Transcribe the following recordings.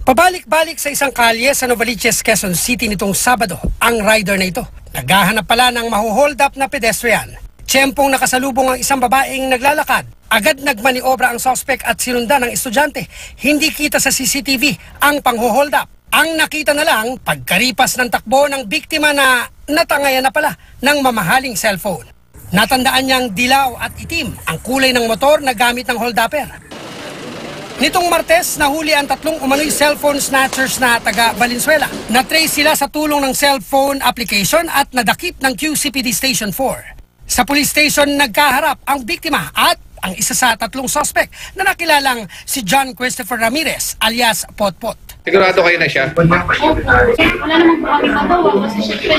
Pabalik-balik sa isang kalye sa Novaliches, Quezon City nitong Sabado ang rider na ito. Naghahanap pala ng mahuhold up na pedestrian. Tiyempong nakasalubong ang isang babaeng naglalakad. Agad nagmaniobra ang suspect at sinundan ng estudyante. Hindi kita sa CCTV ang panghuhold up. Ang nakita na lang pagkaripas ng takbo ng biktima na natangayan na pala ng mamahaling cellphone. Natandaan niyang dilaw at itim ang kulay ng motor na gamit ng hold-upper. Nitong Martes, nahuli ang 3 umano'y cellphone snatchers na taga Valenzuela. Na-trace sila sa tulong ng cellphone application at nadakip ng QCPD Station 4. Sa police station, nagkaharap ang biktima at ang isa sa 3 suspect na nakilalang si John Christopher Ramirez alias Potpot. Sigurado kayo na siya? Opo. Wala naman po kami magawa kasi syempre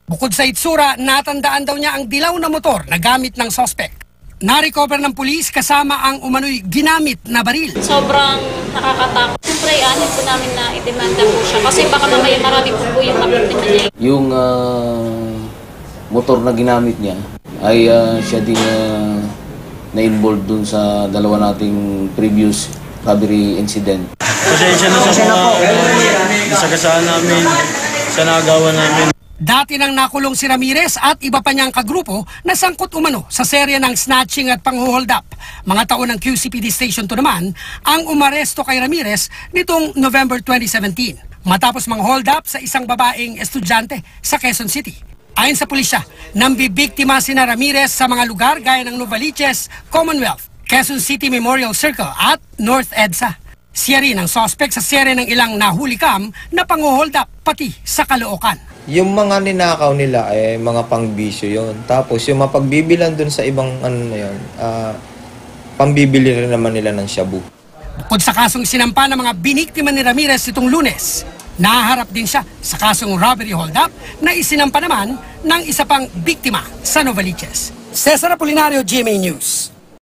Bukod sa itsura, natandaan daw niya ang dilaw na motor na gamit ng suspect. Na-recover ng pulis kasama ang umano'y ginamit na baril. sobrang nakakatakot. Siyempre, anin po namin na idemanda po siya kasi baka mamaya marami po yung mabiktima niya. Yung motor na ginamit niya ay siya din na-involved dun sa dalawa nating previous robbery incident. Pasensya na sa mga nasagasaan namin, sa nagawa namin. Dati nang nakulong si Ramirez at iba pa niyang kagrupo na sangkot umano sa serye ng snatching at pang-hold up. Mga taon ng QCPD Station 2 naman ang umaresto kay Ramirez nitong November 2017 matapos mang-hold up sa isang babaeng estudyante sa Quezon City. Ayon sa pulisya, nambibiktima sina Ramirez sa mga lugar gaya ng Novaliches, Commonwealth, Quezon City Memorial Circle at North EDSA. Siya rin ang suspect sa serye ng ilang nahulikam na pang-hold up pati sa Caloocan. Yung mga ninakaw nila ay mga pangbisyo yon. Tapos yung mapagbibilan dun sa ibang pambibili rin naman nila ng shabu. Bukod sa kasong sinampa ng mga biniktima ni Ramirez itong Lunes, naharap din siya sa kasong robbery hold-up na isinampa naman ng isa pang biktima sa Novaliches. Cesar Apolinario, GMA News.